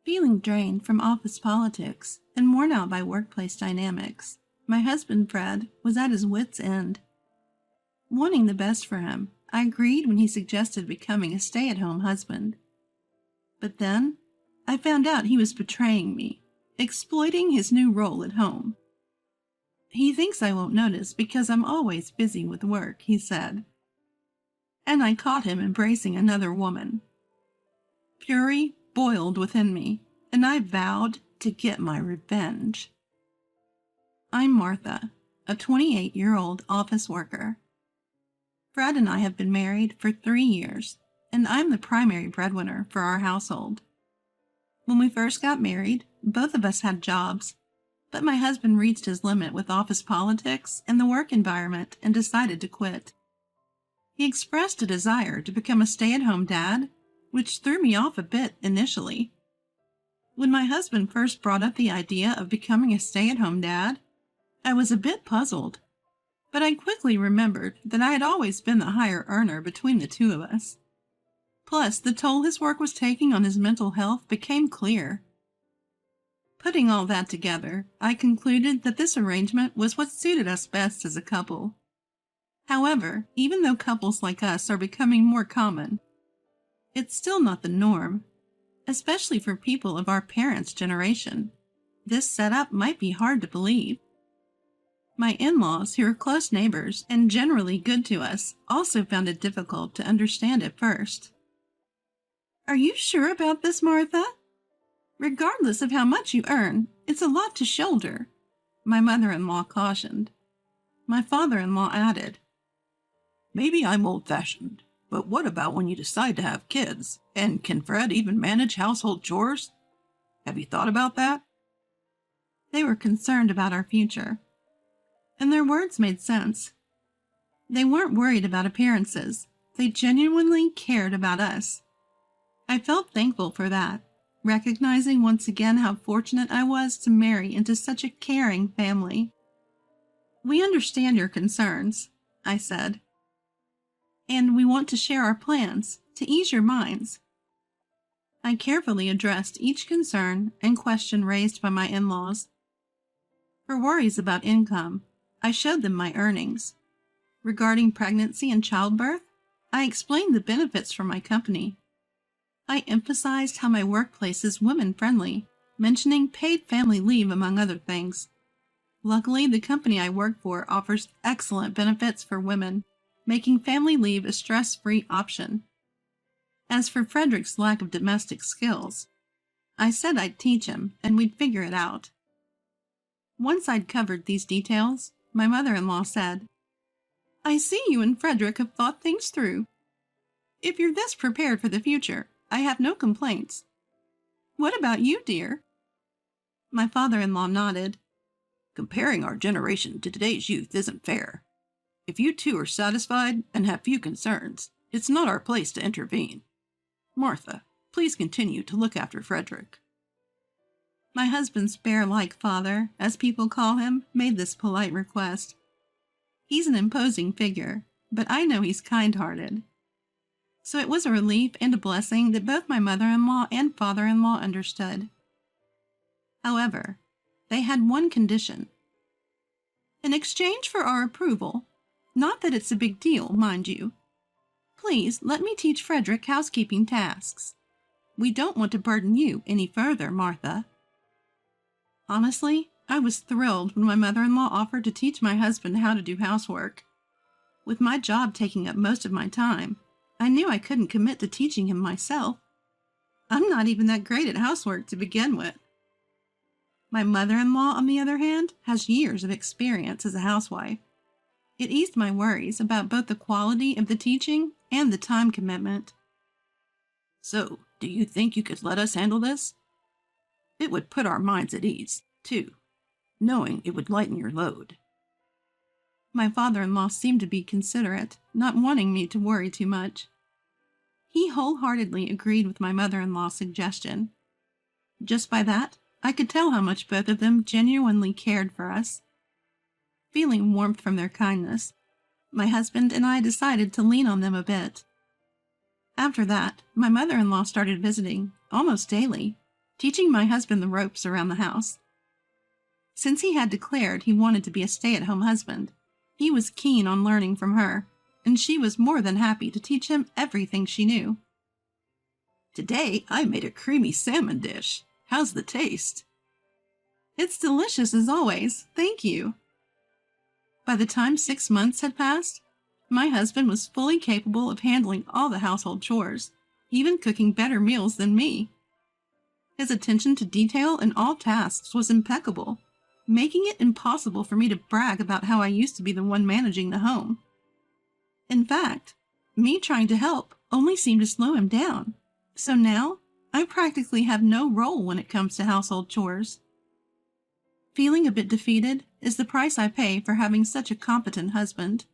Feeling drained from office politics and worn out by workplace dynamics, my husband Fred was at his wits' end. Wanting the best for him, I agreed when he suggested becoming a stay-at-home husband. But then, I found out he was betraying me, exploiting his new role at home. He thinks I won't notice because I'm always busy with work, he said. And I caught him embracing another woman. Fury boiled within me, and I vowed to get my revenge. I'm Martha, a 28-year-old office worker. Fred and I have been married for 3 years, and I'm the primary breadwinner for our household. When we first got married, both of us had jobs, but my husband reached his limit with office politics and the work environment and decided to quit. He expressed a desire to become a stay-at-home dad, which threw me off a bit initially. When my husband first brought up the idea of becoming a stay-at-home dad, I was a bit puzzled, but I quickly remembered that I had always been the higher earner between the two of us. Plus, the toll his work was taking on his mental health became clear. Putting all that together, I concluded that this arrangement was what suited us best as a couple. However, even though couples like us are becoming more common, it's still not the norm, especially for people of our parents' generation. This setup might be hard to believe. My in-laws, who are close neighbors and generally good to us, also found it difficult to understand at first. Are you sure about this, Martha? Regardless of how much you earn, it's a lot to shoulder, my mother-in-law cautioned. My father-in-law added, Maybe I'm old-fashioned, but what about when you decide to have kids? And can Fred even manage household chores? Have you thought about that? They were concerned about our future, and their words made sense. They weren't worried about appearances. They genuinely cared about us. I felt thankful for that, recognizing once again how fortunate I was to marry into such a caring family. We understand your concerns, I said, and we want to share our plans to ease your minds. I carefully addressed each concern and question raised by my in-laws. For worries about income, I showed them my earnings. Regarding pregnancy and childbirth, I explained the benefits for my company. I emphasized how my workplace is women-friendly, mentioning paid family leave among other things. Luckily, the company I work for offers excellent benefits for women, making family leave a stress-free option. As for Frederick's lack of domestic skills, I said I'd teach him and we'd figure it out. Once I'd covered these details, my mother-in-law said, I see you and Frederick have thought things through. If you're this prepared for the future, I have no complaints. What about you, dear? My father-in-law nodded. Comparing our generation to today's youth isn't fair. If you two are satisfied and have few concerns, it's not our place to intervene. Martha, please continue to look after Frederick. My husband's bear-like father, as people call him, made this polite request. He's an imposing figure, but I know he's kind-hearted. So it was a relief and a blessing that both my mother-in-law and father-in-law understood. However, they had one condition. In exchange for our approval, not that it's a big deal, mind you, please let me teach Frederick housekeeping tasks. We don't want to burden you any further, Martha. Honestly, I was thrilled when my mother-in-law offered to teach my husband how to do housework. With my job taking up most of my time, I knew I couldn't commit to teaching him myself. I'm not even that great at housework to begin with. My mother-in-law, on the other hand, has years of experience as a housewife. It eased my worries about both the quality of the teaching and the time commitment. So, do you think you could let us handle this? It would put our minds at ease, too, knowing it would lighten your load. My father-in-law seemed to be considerate, not wanting me to worry too much. He wholeheartedly agreed with my mother-in-law's suggestion. Just by that, I could tell how much both of them genuinely cared for us. Feeling warmth from their kindness, my husband and I decided to lean on them a bit. After that, my mother-in-law started visiting, almost daily, teaching my husband the ropes around the house. Since he had declared he wanted to be a stay-at-home husband, he was keen on learning from her, and she was more than happy to teach him everything she knew. "Today I made a creamy salmon dish. How's the taste?" "It's delicious as always, thank you." By the time 6 months had passed, my husband was fully capable of handling all the household chores, even cooking better meals than me. His attention to detail in all tasks was impeccable, making it impossible for me to brag about how I used to be the one managing the home. In fact, me trying to help only seemed to slow him down, so now I practically have no role when it comes to household chores. Feeling a bit defeated is the price I pay for having such a competent husband.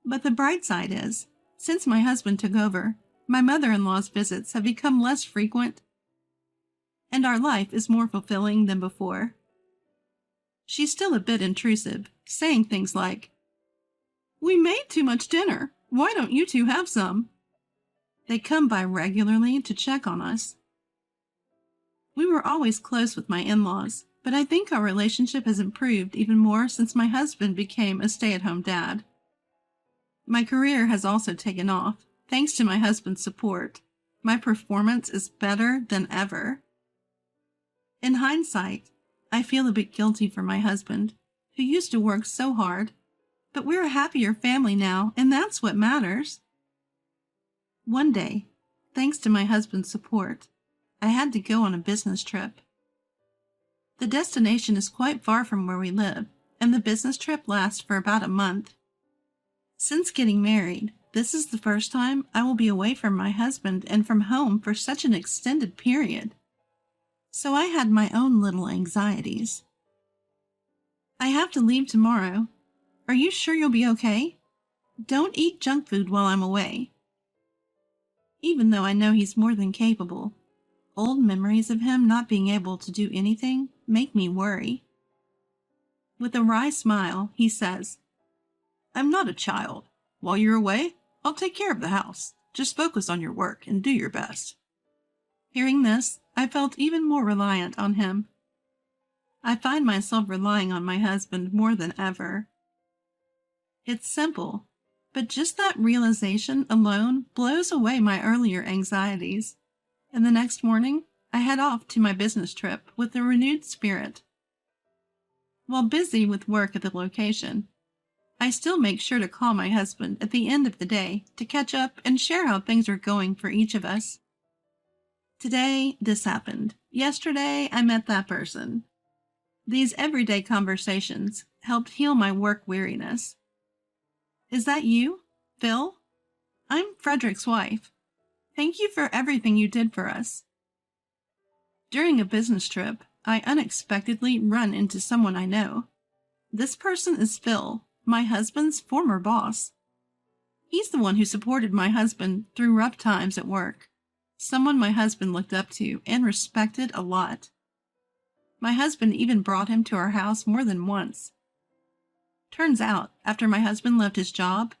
But the bright side is, since my husband took over, my mother-in-law's visits have become less frequent, and our life is more fulfilling than before. She's still a bit intrusive, saying things like, "We made too much dinner. Why don't you two have some?" They come by regularly to check on us. We were always close with my in-laws, but I think our relationship has improved even more since my husband became a stay-at-home dad. My career has also taken off, thanks to my husband's support. My performance is better than ever. In hindsight, I feel a bit guilty for my husband, who used to work so hard, but we're a happier family now, and that's what matters. One day, thanks to my husband's support, I had to go on a business trip. The destination is quite far from where we live, and the business trip lasts for about a month. Since getting married, this is the first time I will be away from my husband and from home for such an extended period. So I had my own little anxieties. "I have to leave tomorrow. Are you sure you'll be okay? Don't eat junk food while I'm away." Even though I know he's more than capable, old memories of him not being able to do anything make me worry. With a wry smile, he says, "I'm not a child. While you're away, I'll take care of the house. Just focus on your work and do your best." Hearing this, I felt even more reliant on him. I find myself relying on my husband more than ever. It's simple, but just that realization alone blows away my earlier anxieties, and the next morning I head off to my business trip with a renewed spirit. While busy with work at the location, I still make sure to call my husband at the end of the day to catch up and share how things are going for each of us. Today, this happened. Yesterday, I met that person. These everyday conversations helped heal my work weariness. Is that you, Phil? I'm Frederick's wife. Thank you for everything you did for us. During a business trip, I unexpectedly run into someone I know. This person is Phil, my husband's former boss. He's the one who supported my husband through rough times at work. Someone my husband looked up to and respected a lot. My husband even brought him to our house more than once. Turns out, after my husband left his job,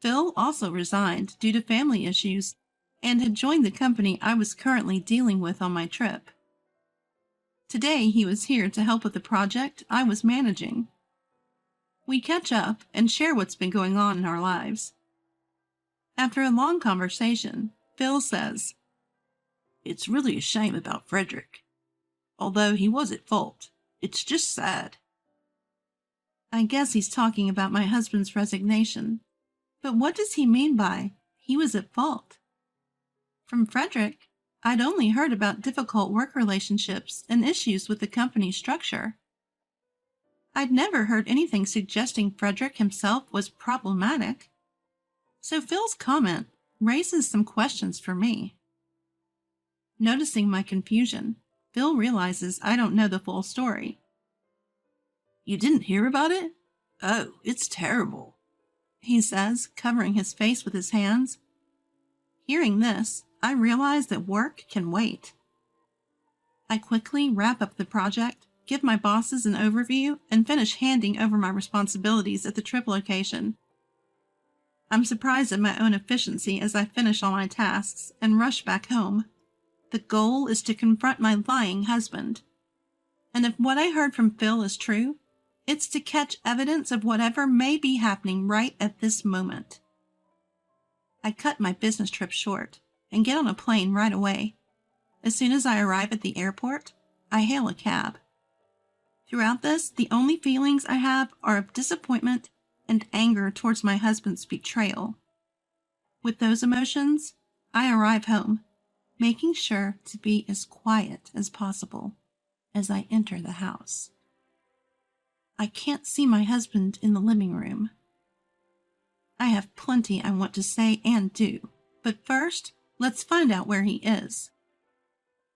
Phil also resigned due to family issues and had joined the company I was currently dealing with on my trip. Today he was here to help with the project I was managing. We catch up and share what's been going on in our lives. After a long conversation, Phil says, "It's really a shame about Frederick. Although he was at fault, it's just sad." I guess he's talking about my husband's resignation. But what does he mean by he was at fault? From Frederick, I'd only heard about difficult work relationships and issues with the company structure. I'd never heard anything suggesting Frederick himself was problematic. So Phil's comment raises some questions for me. Noticing my confusion, Phil realizes I don't know the full story. "You didn't hear about it? Oh, it's terrible," he says, covering his face with his hands. Hearing this, I realize that work can wait. I quickly wrap up the project, give my bosses an overview, and finish handing over my responsibilities at the trip location. I'm surprised at my own efficiency as I finish all my tasks and rush back home. The goal is to confront my lying husband. And if what I heard from Phil is true, it's to catch evidence of whatever may be happening right at this moment. I cut my business trip short and get on a plane right away. As soon as I arrive at the airport, I hail a cab. Throughout this, the only feelings I have are of disappointment and anger towards my husband's betrayal. With those emotions, I arrive home, making sure to be as quiet as possible as I enter the house. I can't see my husband in the living room. I have plenty I want to say and do, but first, let's find out where he is.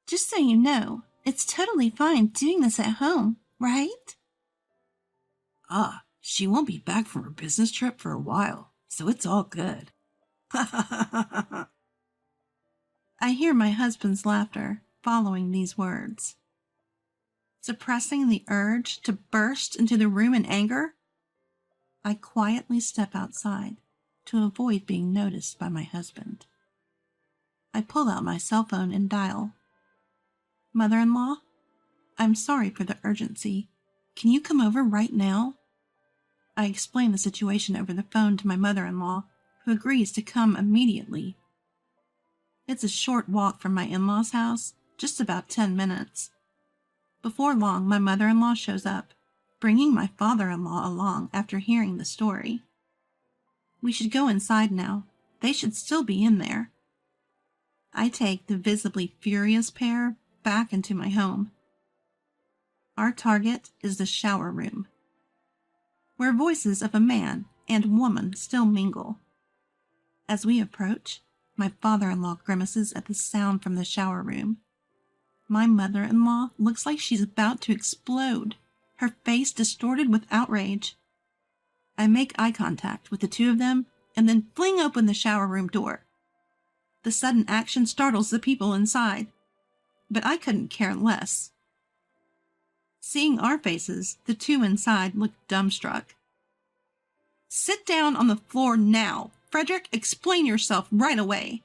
Just so you know, it's totally fine doing this at home, right? She won't be back from her business trip for a while, so it's all good. I hear my husband's laughter following these words. Suppressing the urge to burst into the room in anger, I quietly step outside to avoid being noticed by my husband. I pull out my cell phone and dial. Mother-in-law, I'm sorry for the urgency. Can you come over right now? I explain the situation over the phone to my mother-in-law, who agrees to come immediately. It's a short walk from my in-laws' house, just about 10 minutes. Before long, my mother-in-law shows up, bringing my father-in-law along after hearing the story. We should go inside now. They should still be in there. I take the visibly furious pair back into my home. Our target is the shower room, where voices of a man and woman still mingle. As we approach, my father-in-law grimaces at the sound from the shower room. My mother-in-law looks like she's about to explode, her face distorted with outrage. I make eye contact with the two of them and then fling open the shower room door. The sudden action startles the people inside, but I couldn't care less. Seeing our faces, the two inside look dumbstruck. Sit down on the floor now. Frederick, explain yourself right away.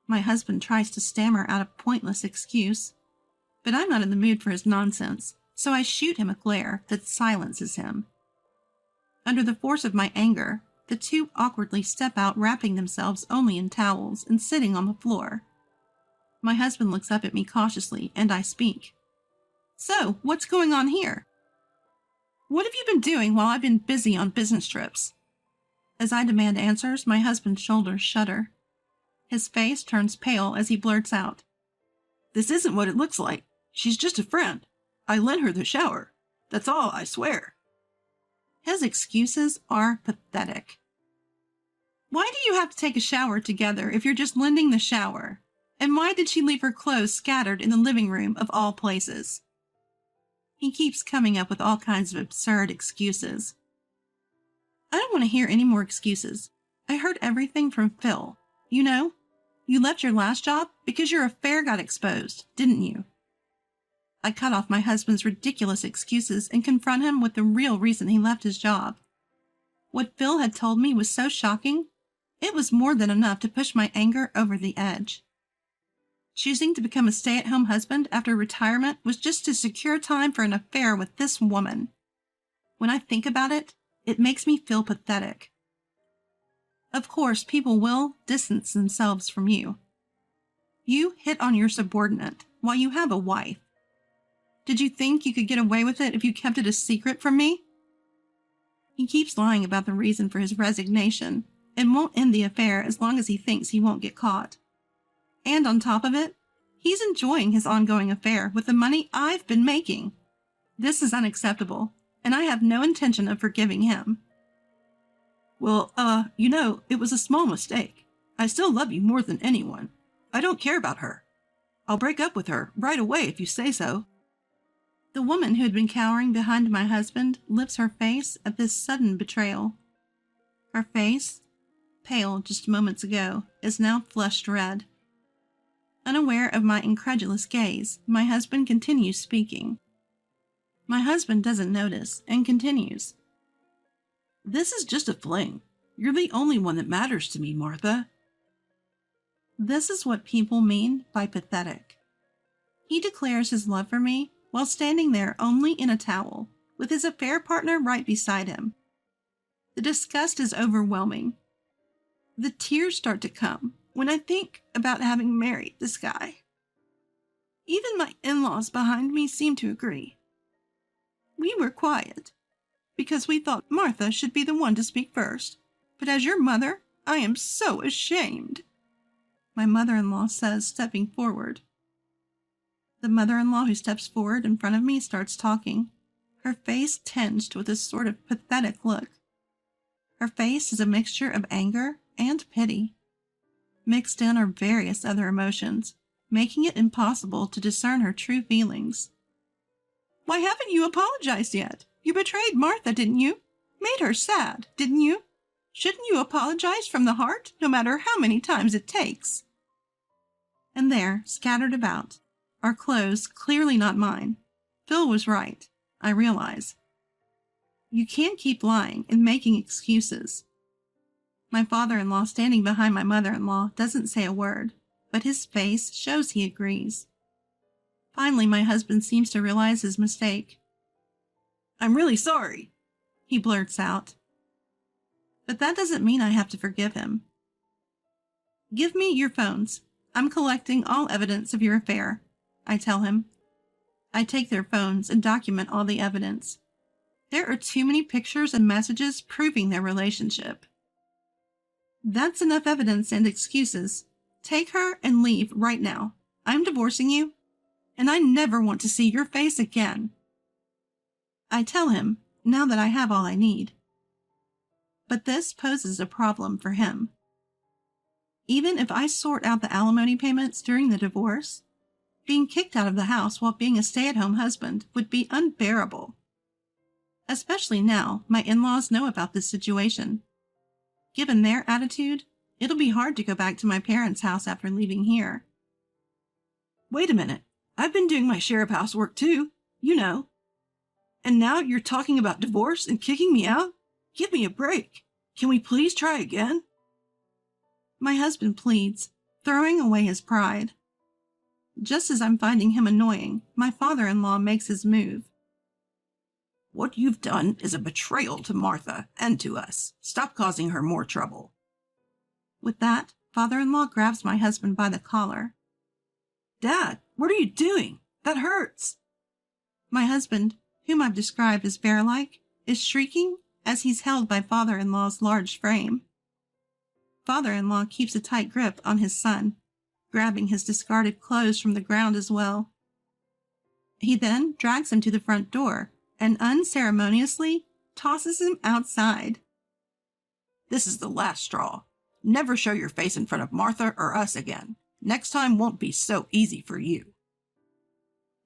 My husband tries to stammer out a pointless excuse, but I'm not in the mood for his nonsense, so I shoot him a glare that silences him. Under the force of my anger, the two awkwardly step out, wrapping themselves only in towels and sitting on the floor. My husband looks up at me cautiously, and I speak. So, what's going on here? What have you been doing while I've been busy on business trips? As I demand answers, my husband's shoulders shudder. His face turns pale as he blurts out, This isn't what it looks like. She's just a friend. I lent her the shower. That's all, I swear. His excuses are pathetic. Why do you have to take a shower together if you're just lending the shower? And why did she leave her clothes scattered in the living room of all places? He keeps coming up with all kinds of absurd excuses. I don't want to hear any more excuses. I heard everything from Phil. You know, you left your last job because your affair got exposed, didn't you? I cut off my husband's ridiculous excuses and confront him with the real reason he left his job. What Phil had told me was so shocking, it was more than enough to push my anger over the edge. Choosing to become a stay-at-home husband after retirement was just to secure time for an affair with this woman. When I think about it, it makes me feel pathetic. Of course, people will distance themselves from you. You hit on your subordinate while you have a wife. Did you think you could get away with it if you kept it a secret from me? He keeps lying about the reason for his resignation and won't end the affair as long as he thinks he won't get caught. And on top of it, he's enjoying his ongoing affair with the money I've been making. This is unacceptable, and I have no intention of forgiving him. Well, it was a small mistake. I still love you more than anyone. I don't care about her. I'll break up with her right away if you say so. The woman who had been cowering behind my husband lifts her face at this sudden betrayal. Her face, pale just moments ago, is now flushed red. Unaware of my incredulous gaze, my husband continues speaking. My husband doesn't notice and continues. This is just a fling. You're the only one that matters to me, Martha. This is what people mean by pathetic. He declares his love for me while standing there only in a towel, with his affair partner right beside him. The disgust is overwhelming. The tears start to come when I think about having married this guy. Even my in-laws behind me seem to agree. We were quiet, because we thought Martha should be the one to speak first. But as your mother, I am so ashamed, my mother-in-law says, stepping forward. The mother-in-law who steps forward in front of me starts talking, her face tinged with a sort of pathetic look. Her face is a mixture of anger and pity. Mixed in are various other emotions, making it impossible to discern her true feelings. Why haven't you apologized yet? You betrayed Martha, didn't you? Made her sad, didn't you? Shouldn't you apologize from the heart, no matter how many times it takes? And there, scattered about, are clothes clearly not mine. Phil was right, I realize. You can't keep lying and making excuses. My father-in-law standing behind my mother-in-law doesn't say a word, but his face shows he agrees. Finally, my husband seems to realize his mistake. I'm really sorry, he blurts out. But that doesn't mean I have to forgive him. Give me your phones. I'm collecting all evidence of your affair, I tell him. I take their phones and document all the evidence. There are too many pictures and messages proving their relationship. That's enough evidence and excuses. Take her and leave right now. I'm divorcing you, and I never want to see your face again. I tell him, now that I have all I need. But this poses a problem for him. Even if I sort out the alimony payments during the divorce, being kicked out of the house while being a stay-at-home husband would be unbearable. Especially now my in-laws know about this situation. Given their attitude, it'll be hard to go back to my parents' house after leaving here. Wait a minute. I've been doing my share of housework too, you know. And now you're talking about divorce and kicking me out? Give me a break. Can we please try again? My husband pleads, throwing away his pride. Just as I'm finding him annoying, my father-in-law makes his move. What you've done is a betrayal to Martha and to us. Stop causing her more trouble. With that, father-in-law grabs my husband by the collar. Dad, what are you doing? That hurts. My husband, whom I've described as bear-like, is shrieking as he's held by father-in-law's large frame. Father-in-law keeps a tight grip on his son, grabbing his discarded clothes from the ground as well. He then drags him to the front door and unceremoniously tosses him outside. This is the last straw. Never show your face in front of Martha or us again. Next time won't be so easy for you.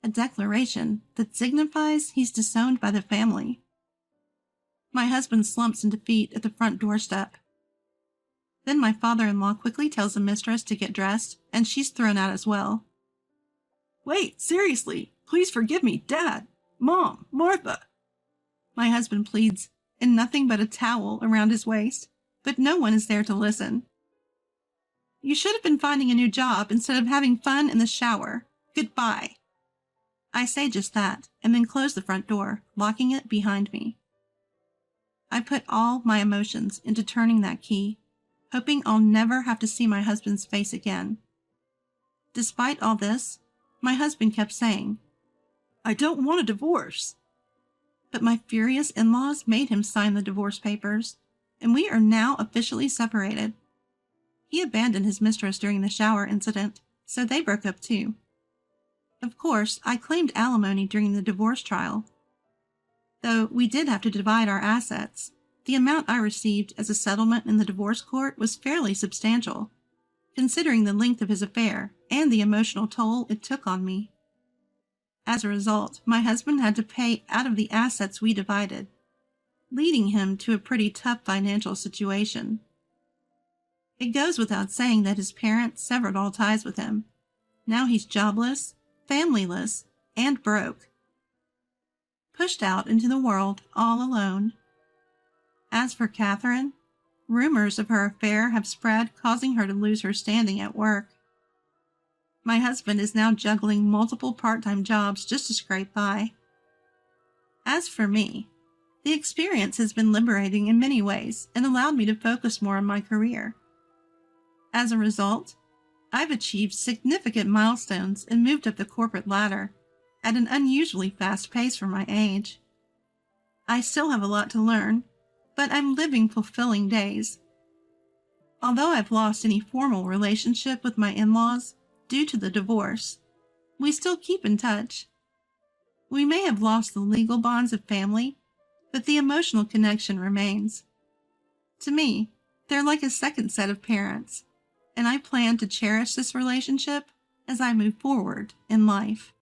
A declaration that signifies he's disowned by the family. My husband slumps in defeat at the front doorstep. Then my father-in-law quickly tells the mistress to get dressed, and she's thrown out as well. Wait, seriously, please forgive me, Dad, Mom, Martha. My husband pleads, in nothing but a towel around his waist, but no one is there to listen. You should have been finding a new job instead of having fun in the shower. Goodbye. I say just that, and then close the front door, locking it behind me. I put all my emotions into turning that key, hoping I'll never have to see my husband's face again. Despite all this, my husband kept saying, I don't want a divorce. But my furious in-laws made him sign the divorce papers, and we are now officially separated. He abandoned his mistress during the shower incident, so they broke up too. Of course, I claimed alimony during the divorce trial. Though we did have to divide our assets, the amount I received as a settlement in the divorce court was fairly substantial, considering the length of his affair and the emotional toll it took on me. As a result, my husband had to pay out of the assets we divided, leading him to a pretty tough financial situation. It goes without saying that his parents severed all ties with him. Now he's jobless, familyless, and broke. Pushed out into the world all alone. As for Catherine, Rumors of her affair have spread, causing her to lose her standing at work. My husband is now juggling multiple part-time jobs just to scrape by. As for me, the experience has been liberating in many ways and allowed me to focus more on my career. As a result, I've achieved significant milestones and moved up the corporate ladder at an unusually fast pace for my age. I still have a lot to learn, but I'm living fulfilling days. Although I've lost any formal relationship with my in-laws due to the divorce, we still keep in touch. We may have lost the legal bonds of family, but the emotional connection remains. To me, they're like a second set of parents, and I plan to cherish this relationship as I move forward in life.